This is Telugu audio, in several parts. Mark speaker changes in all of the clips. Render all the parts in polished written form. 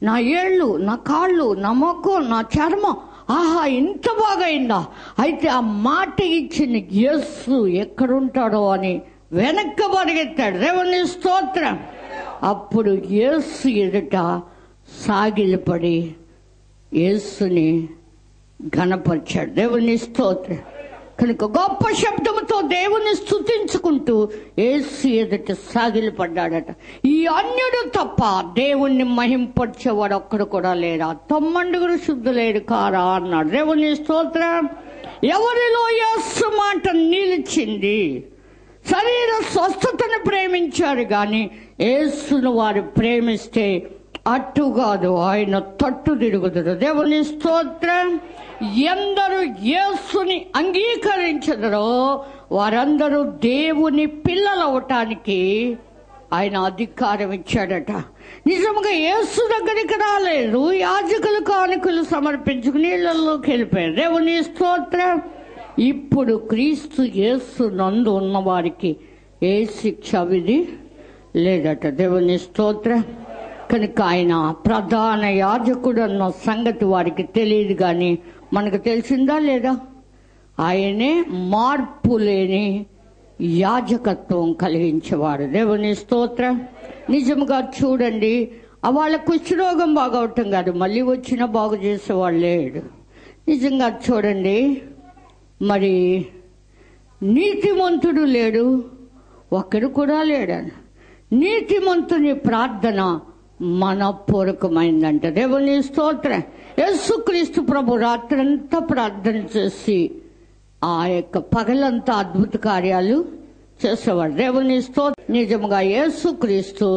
Speaker 1: నా ఏళ్ళు, నా కాళ్ళు, నా మొక్కు, నా చర్మం, ఆహా ఇంత బాగైందా, అయితే ఆ మాట ఇచ్చిన యేసు ఎక్కడుంటాడో అని వెనక్కి పరిగెత్తాడు. దేవుని స్తోత్రం. అప్పుడు యేసు ఎదుట సాగిలపడి యేసుని ఘనపరిచాడు. దేవుని స్తోత్రం. కనుక గొప్ప శబ్దంతో దేవుని స్తుతించుకుంటూ యేసు ఎదుట సాగిలపడ్డాడట. ఈ అన్యుడు తప్ప దేవుణ్ణి మహింపరిచేవాడు ఒక్కడు కూడా లేరా, 90 శుద్ధులేడు కారా అన్నాడు. దేవుని స్తోత్రం. ఎవరిలో యేసు మాట నిలిచింది? శరీర స్వస్థతను ప్రేమించారు కానీ యేసును వారు ప్రేమిస్తే అట్టు కాదు, ఆయన తట్టు తిరుగుతాడు. దేవుని స్తోత్రం. ఎందరూ యేసుని అంగీకరించదరో వారందరూ దేవుని పిల్లలవటానికి ఆయన అధికారం ఇచ్చాడట. నిజంగా యేసు దగ్గరికి రాలేదు, యాజకులు కానుకలు సమర్పించుకుని నీళ్ళలోకి వెళ్ళిపోయారు. దేవుని స్తోత్రం. ఇప్పుడు క్రీస్తు యేసు నందు ఉన్న వారికి ఏ శిక్ష విధి లేదట. దేవుని స్తోత్రం. కనుక ఆయన ప్రధాన యాజకుడు అన్న సంగతి వారికి తెలియదు కానీ మనకు తెలిసిందా లేదా? ఆయనే మార్పు లేని యాజకత్వం కలిగించేవాడు. దేవుని స్తోత్రం. నిజంగా చూడండి, వాళ్ళ కుష్ఠరోగం బాగవటం కాదు, మళ్ళీ వచ్చినా బాగు చేసేవాళ్ళు లేడు. నిజంగా చూడండి, మరి నీతిమంతుడు లేడు, ఒక్కడు కూడా లేడని. నీతిమంతుని ప్రార్థన మనపూర్వకమైందంట. దేవుని స్తోత్రం. యేసుక్రీస్తు ప్రభు రాత్రంతా ప్రార్థన చేసి ఆ యొక్క పగలంతా అద్భుత కార్యాలు చేసేవాడు. దేవుని స్తోత్రం. నిజంగా యేసుక్రీస్తు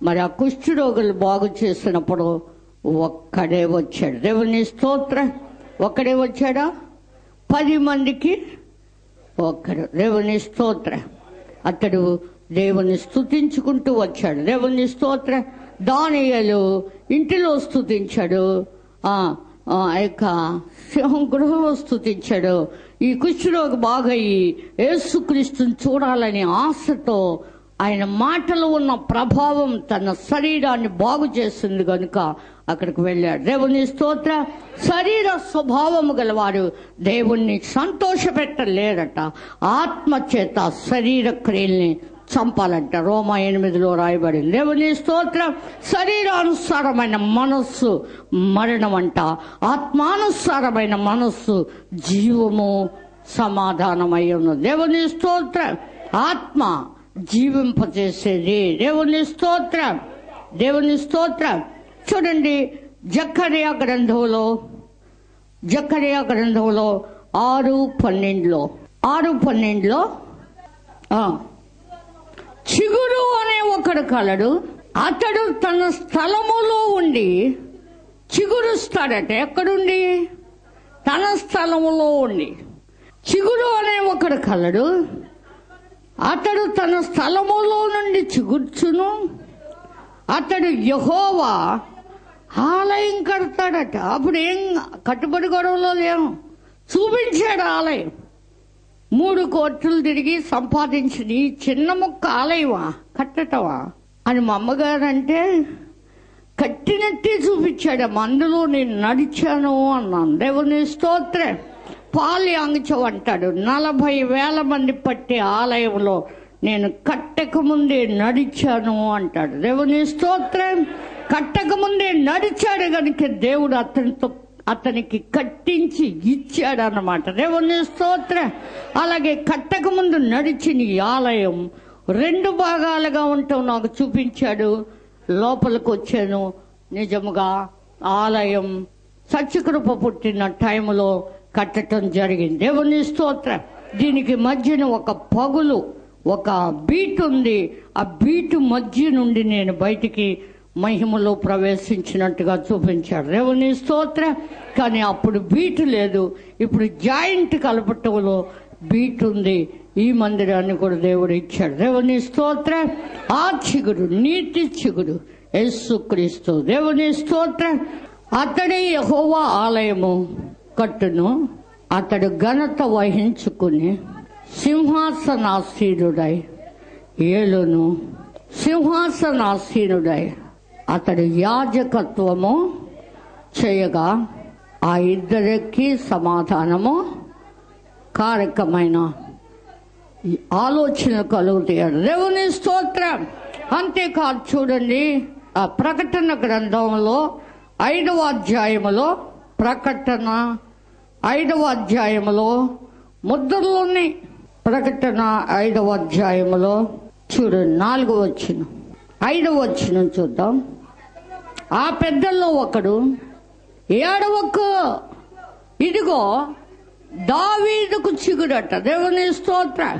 Speaker 1: మరి ఆ కుష్ఠరోగులు బాగు చేసినప్పుడు ఒక్కడే వచ్చాడు. దేవుని స్తోత్రం. ఒక్కడే వచ్చాడా? 10 మందికి ఒక్కడు. దేవుని స్తోత్రం. అతడు దేవుని స్తుతించుకుంటూ వచ్చాడు. దేవుని స్తోత్రం. దానియేలు ఇంటిలో స్తుతించాడు, ఆ యొక్క సింహం గృహంలో స్తుతించాడు. ఈ కుష్ఠరోగి బాగయ్యి యేసుక్రీస్తుని చూడాలని ఆశతో ఆయన మాటలో ఉన్న ప్రభావం తన శరీరాన్ని బాగు చేస్తుంది కనుక అక్కడికి వెళ్ళాడు. దేవుని స్తోత్ర. శరీర స్వభావము గలవారు దేవుణ్ణి సంతోషపెట్టలేరట. ఆత్మ చేత శరీర క్రియల్ని చంపాలంట. రోమా 8లో రాయబడింది. దేవుని స్తోత్రం. శరీరానుసారమైన మనస్సు మరణం అంట, ఆత్మానుసారమైన మనస్సు జీవము సమాధానమై ఉన్నది. దేవుని స్తోత్రం. ఆత్మ జీవింపచేసేది. దేవుని స్తోత్రం. దేవుని స్తోత్రం. చూడండి, జకర్యా గ్రంథంలో 6:12 చిగురు అనే ఒకడు కలడు, అతడు తన స్థలములో ఉండి చిగురుస్తాడట. ఎక్కడుండి? తన స్థలములో ఉండి. చిగురు అనే ఒకడు కలడు, అతడు తన స్థలములో నుండి చిగుర్చును. అతడు యెహోవా ఆలయం కడతాడట. అప్పుడు ఏం కట్టుబడి గొడవలో లేము, చూపించాడు ఆలయం. 3 కోట్లు తిరిగి సంపాదించింది ఈ చిన్న ముక్క ఆలయమా కట్టటమా అని మా అమ్మగారు అంటే కట్టినట్టే చూపించాడు. అందులో నేను నడిచాను అన్నాను. దేవుని స్తోత్రం. పాల్యాంగచం అంటాడు, 40,000 మంది పట్టే ఆలయంలో నేను కట్టక ముందే నడిచాను అంటాడు. దేవుని స్తోత్రం. కట్టక ముందే నడిచాడు కనుక దేవుడు అతనికి కట్టించి ఇచ్చాడు అన్నమాట. దేవుని స్తోత్రం. అలాగే కట్టక ముందు నడిచిన ఈ ఆలయం 2 భాగాలుగా ఉంటాం నాకు చూపించాడు. లోపలికి వచ్చాను. నిజముగా ఆలయం సత్యకృప పుట్టిన టైంలో కట్టడం జరిగింది. దేవుని స్తోత్రం. దీనికి మధ్యన ఒక పగులు, ఒక బీట్ ఉంది. ఆ బీటు మధ్య నుండి నేను బయటికి మహిమలో ప్రవేశించినట్టుగా చూపించాడు. దేవుని స్తోత్రం. కానీ అప్పుడు బీటు లేదు, ఇప్పుడు జాయింట్ కలపటంలో బీట్ ఉంది. ఈ మందిరాన్ని కూడా దేవుడు ఇచ్చాడు. దేవుని స్తోత్రం. ఆ చిగురు నీటి చిగురు యేసుక్రీస్తు. దేవుని స్తోత్రం. అతడే యెహోవా ఆలయము కట్టును. అతడు ఘనత వహించుకుని సింహాసనాసీనుడై ఏలును. సింహాసనాసీనుడై అతడు యాజకత్వము చేయగా ఆ ఇద్దరికి సమాధానము కారకమైన ఆలోచన కలుగుతాడు. దేవుని స్తోత్రం. అంతేకాదు, చూడండి, ఆ ప్రకటన గ్రంథంలో 5వ అధ్యాయములో, ప్రకటన 5వ అధ్యాయములో ముద్రలోని ప్రకటన 5వ అధ్యాయములో చూడండి, 4వ వచనం, 5వ వచనం చూద్దాం. ఆ పెద్దల్లో ఒకడు, ఏడవకు, ఇదిగో దావీదుకు చిగురట. దేవుని స్తోత్రం.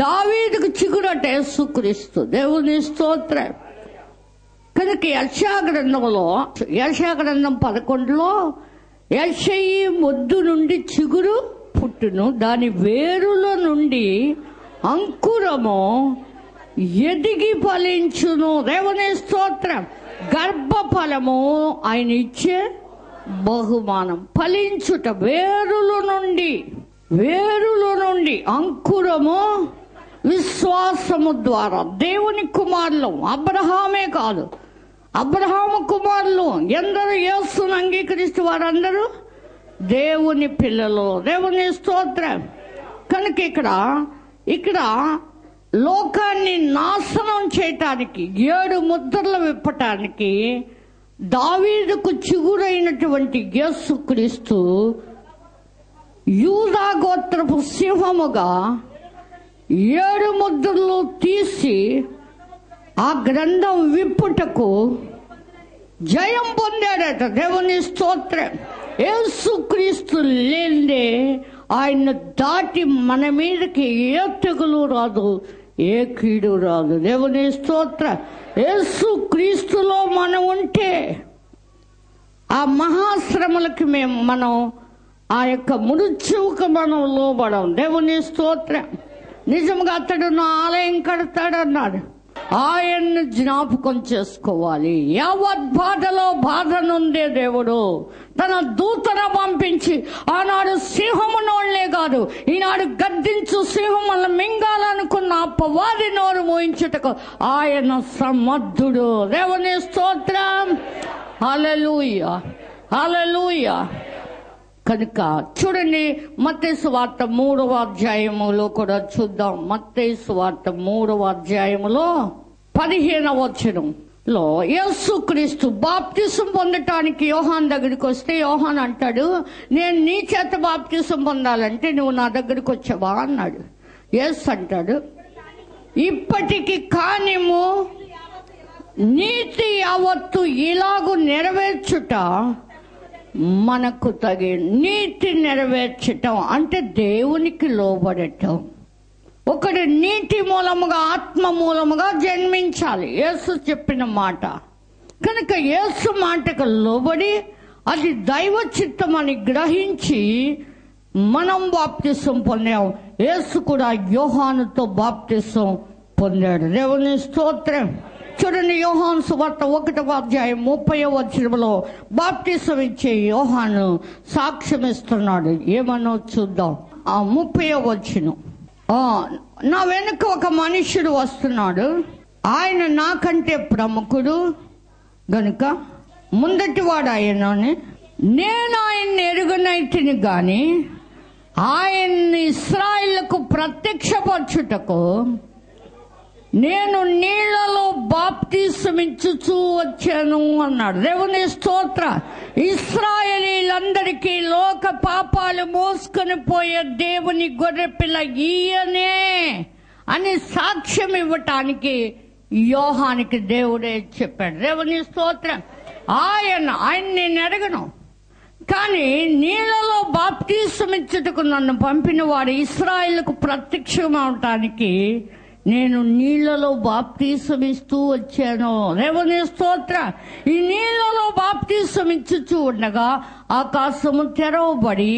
Speaker 1: దావీదుకు చిగురట యేసుక్రీస్తు. దేవుని స్తోత్రం. కనుక యెషయా గ్రంథంలో, యెషయా గ్రంథం 11లో, యెషయి మొద్దు నుండి చిగురు పుట్టును, దాని వేరుల నుండి అంకురము ఎదిగి ఫలించును. దేవుని స్తోత్రం. గర్భఫలము ఆయన ఇచ్చే బహుమానం. ఫలించుట, వేరుల నుండి అంకురము విశ్వాసము ద్వారా. దేవుని కుమారులు అబ్రహామే కాదు, అబ్రహాము కుమారులు ఎందరూ యేసును అంగీకరిస్తూ వారందరూ దేవుని పిల్లలు. దేవుని స్తోత్రం. కనుక ఇక్కడ లోకాన్ని నాశనం చేయటానికి, 7 ముద్రలు విప్పటానికి దావీదుకు చిగురైనటువంటి యేసుక్రీస్తు యూదా గోత్రపు సింహముగా 7 ముద్రలు తీసి ఆ గ్రంథం విప్పుటకు జయం పొందాడట. దేవుని స్తోత్రం. యేసుక్రీస్తు లేదే ఆయన దాటి మన మీదకి ఏ తెగులు రాదు, ఏ కీడు రాదు. దేవుని స్తోత్రం. యేసుక్రీస్తులో మనం ఉంటే ఆ మహాశ్రమలకి మనం ఆ యొక్క మృత్యువుకు మనం లోబడం. దేవుని స్తోత్రం. నిజంగా అతడు నా ఆలయం కడతాడన్నాడు. ఆయన్ను జ్ఞాపకం చేసుకోవాలి. యావత్ బాధలో బాధనుందే దేవుడు తన దూతను పంపించి, ఆనాడు సింహము నోళ్లే కాదు, ఈనాడు గద్దించు సింహములను మింగాలనుకున్న అపవాది నోరు మోయించుటకు ఆయన సమర్థుడు. దేవుని స్తోత్రం. హల్లెలూయా, హల్లెలూయా. కనుక చూడండి, మత్తయి సువార్త 3వ అధ్యాయములో కూడా చూద్దాం. మత్తయి సువార్త 3వ అధ్యాయములో 15వ వచనంలో యేసుక్రీస్తు బాప్తిసం పొందటానికి యోహాన్ దగ్గరికి వస్తే, యోహాన్ అంటాడు, నేను నీ చేత బాప్తిసం పొందాలంటే నువ్వు నా దగ్గరికి వచ్చావా అన్నాడు. యేసు అంటాడు, ఇప్పటికి కానిము నీతి యావత్తు ఇలాగు నెరవేర్చుట మనకు తగి. నీతి నెరవేర్చటం అంటే దేవునికి లోబడటం. ఒకడు నీతి మూలముగా, ఆత్మ మూలముగా జన్మించాలి, యేసు చెప్పిన మాట. కనుక యేసు మాటకు లోబడి అది దైవ చిత్తం అని గ్రహించి మనం బాప్తిసం పొందాం. యేసు కూడా యోహానుతో బాప్తిసం పొందాడు. దేవుని స్తోత్రం. చూడండి, యోహాను సువార్త 1వ అధ్యాయం 30వ వచనంలో బాప్తిసం ఇచ్చే యోహాను సాక్ష్యం ఇస్తున్నాడు. ఏమనో చూద్దాం. 30వ వచనం, నా వెనుక ఒక మనుష్యుడు వస్తున్నాడు, ఆయన నాకంటే ప్రముఖుడు గనుక ముందటివాడు ఆయనని, నేను ఆయన్ని ఎరుగనైతిని గాని ఆయన్ని ఇశ్రాయేలుకు ప్రత్యక్షపరచుటకు నేను నీళ్లలో బాప్తిసమిచ్చుచూ వచ్చాను అన్నాడు. దేవుని స్తోత్ర. ఇశ్రాయేలీలందరికీ లోక పాపాలు మోసుకొని పోయే దేవుని గొర్రెపిల్ల ఈయనే అని సాక్ష్యం ఇవ్వటానికి యోహానికి దేవుడే చెప్పాడు. దేవుని స్తోత్రం. ఆయన నేను అడగను, కానీ నీళ్లలో బాప్తిసమిచ్చుటకు నన్ను పంపిన వాడు ఇశ్రాయేలుకు ప్రత్యక్షం అవటానికి నేను నీళ్లలో బాప్తిసం ఇస్తూ వచ్చాను. దేవుని స్తోత్ర. ఈ నీళ్లలో బాప్తిసం ఇచ్చుచూ ఉండగా ఆకాశము తెరవబడి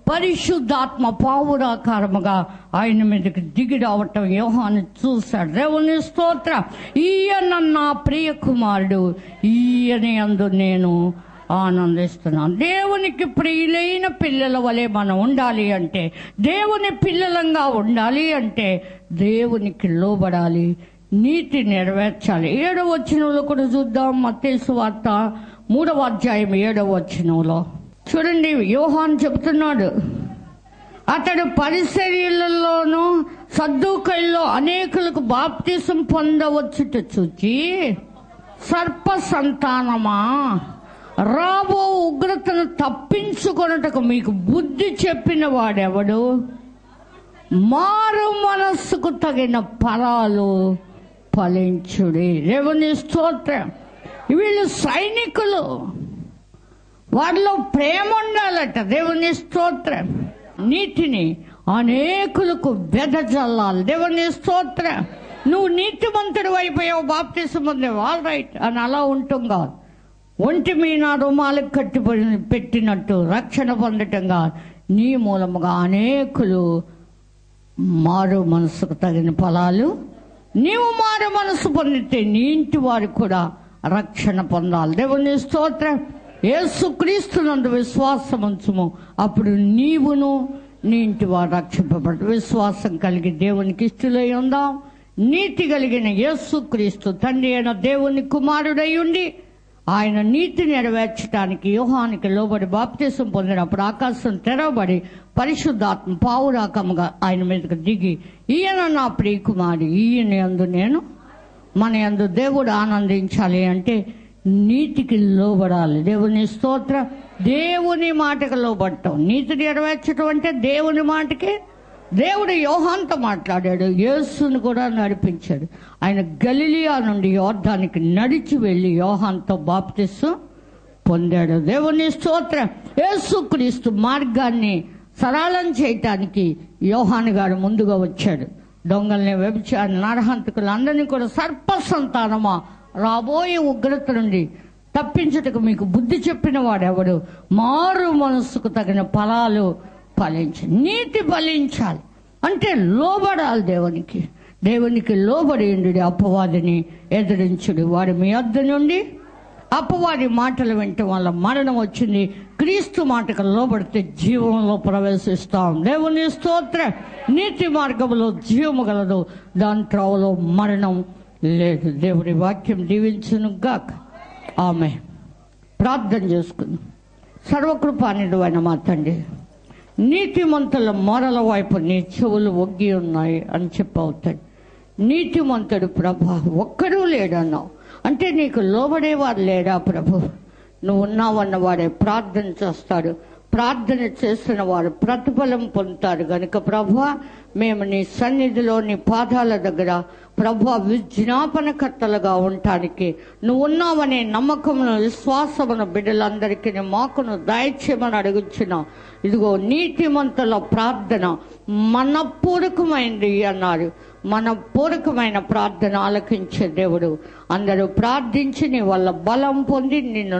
Speaker 1: పరిశుద్ధాత్మ పావురాకారముగా ఆయన మీదకి దిగి రావటం యోహాను చూశాడు. దేవుని స్తోత్ర. ఈయన నా ప్రియ కుమారుడు, ఈయన యందు నేను ఆనందిస్తున్నాను. దేవునికి ప్రియులైన పిల్లల వలె మనం ఉండాలి అంటే, దేవుని పిల్లలంగా ఉండాలి అంటే దేవునికి లోబడాలి, నీతి నెరవేర్చాలి. 7వ వచనంలో కూడా చూద్దాం. మత్తయి సువార్త 3వ అధ్యాయం 7వ వచనంలో చూడండి. యోహాను చెబుతున్నాడు, అతడు పరిసర్యులలోనూ సద్దూకైల్లో అనేకులకు బాప్తిసం పొందవచ్చుట చూచి, సర్ప సంతానమా, రాబో ఉగ్రతను తప్పించుకొనుటకు మీకు బుద్ధి చెప్పిన వాడెవడు? మారు మనస్సుకు తగిన ఫలాలు ఫలించుడి. దేవుని స్తోత్రం. వీళ్ళు సైనికులు, వాళ్ళలో ప్రేమ ఉండాలట. దేవుని స్తోత్రం. నీతిని అనేకులకు వెదజల్లాలి. దేవుని స్తోత్రం. నువ్వు నీతిమంతుడు అయిపోయావు, బాప్తిసం పొందావు, ఆల్ రైట్ అని అలా ఉంటాం కాదు. ఒంటి మీద రుమాలకు కట్టి పెట్టినట్టు రక్షణ పొందటం కాదు. నీ మూలముగా అనేకులు మారు మనసుకు తగిన ఫలాలు, నీవు మారు మనసు పొందితే నీ ఇంటి వారు కూడా రక్షణ పొందాలి. దేవుని స్తోత్రం. యేసుక్రీస్తునందు విశ్వాసం ఉంచుము, అప్పుడు నీవును నీ ఇంటి వారు రక్షింపబడు. విశ్వాసం కలిగి దేవునికి ఇష్టలై ఉందాం. నీతి కలిగిన యేసుక్రీస్తు తండ్రి అయిన దేవుని కుమారుడై ఉండి ఆయన నీతి నెరవేర్చడానికి యోహానికి లోబడి బాప్తిసం పొందినప్పుడు ఆకాశం తెరవబడి పరిశుద్ధాత్మ పావురాకముగా ఆయన మీదకి దిగి, ఈయన నా ప్రియ కుమారుడు, ఈయన యందు నేను, మన యందు దేవుడు ఆనందించాలి అంటే నీతికి లోబడాలి. దేవుని స్తోత్రం. దేవుని మాటకు లోబడటం, నీతి నెరవేర్చడం అంటే దేవుని మాటకి. దేవుడు యోహాన్తో మాట్లాడాడు, యేసును కూడా నడిపించాడు. ఆయన గలిలియా నుండి యోర్దానికి నడిచి వెళ్ళి యోహాన్తో బాప్తిసం పొందాడు. దేవుని స్తోత్రం. యేసుక్రీస్తు మార్గాన్ని సరళం చేయటానికి యోహాను గారు ముందుగా వచ్చాడు. దొంగల్ని, వ్యభిచారిని, నరహంతకులు అందరినీ కూడా సర్ప సంతానమా, రాబోయే ఉగ్రత నుండి తప్పించుటకు మీకు బుద్ధి చెప్పిన వాడెవడు? మారు మనస్సుకు తగిన ఫలాలు ఫలించి, నీతి ఫలించాలి అంటే లోబడాలి దేవునికి. దేవునికి లోబడి ఉండి అపవాదిని ఎదిరించుడు. వాడు మీ వద్ద నుండి అపవాది మాటలు వినటం వల్ల మరణం వచ్చింది. క్రీస్తు మాటకు లోబడితే జీవంలో ప్రవేశిస్తాం. దేవుని స్తోత్రం. నీతి మార్గంలో జీవము గలదు, దాని త్రోవలో మరణం లేదు. దేవుడి వాక్యం దీవించును గాక. ఆమె ప్రార్థన చేసుకుందాం. సర్వకృపానిధి అయిన మా తండ్రి, నీతిమంతుల మొరల వైపు నీ చెవులు ఒగ్గి ఉన్నాయి అని చెప్పవుతాడు. నీతిమంతుడు ప్రభా ఒక్కడూ లేడన్నావు అంటే నీకు లోబడేవారు లేడా ప్రభు? నువ్వు ఉన్నావన్న వాడే ప్రార్థన చేస్తాడు. ప్రార్థన చేసిన వారు ప్రతిఫలం పొందుతారు గనుక ప్రభా, మేము నీ సన్నిధిలో నీ పాదాల దగ్గర ప్రభా విజ్ఞాపనకర్తలుగా ఉండటానికి నువ్వు ఉన్నావనే నమ్మకమును, విశ్వాసమును బిడ్డలందరికీ మాకును దయచేయమని అడుగుచున్నాం. ఇదిగో నీతిమంతుల ప్రార్థన మనపూర్వకమైంది అన్నారు. మనపూర్వకమైన ప్రార్థన ఆలకించే దేవుడు. అందరూ ప్రార్థించి నీ వల్ల బలం పొంది నిన్ను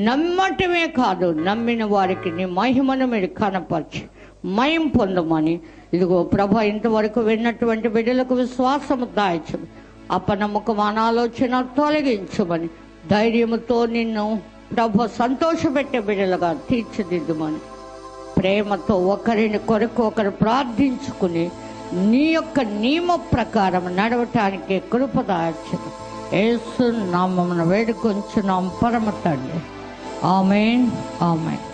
Speaker 1: నమ్మటమే కాదు, నమ్మిన వారికి నీ మహిమను మీరు కనపరిచి మయం పొందమని ఇదిగో ప్రభా ఇంతవరకు విన్నటువంటి బిడ్డలకు విశ్వాసము దాయచు, అపనమ్మకం అనాలోచన తొలగించమని, ధైర్యముతో నిన్ను ప్రభు సంతోషపెట్టే బిడ్డలుగా తీర్చిదిద్దుమని, ప్రేమతో ఒకరిని కొరకు ఒకరు ప్రార్థించుకుని నీ యొక్క నియమ ప్రకారం నడవటానికి కృప దాయచు. యేసు నామమున వేడుకొంచున్నాం పరమ తండ్రి. ఆమేన్, ఆమేన్.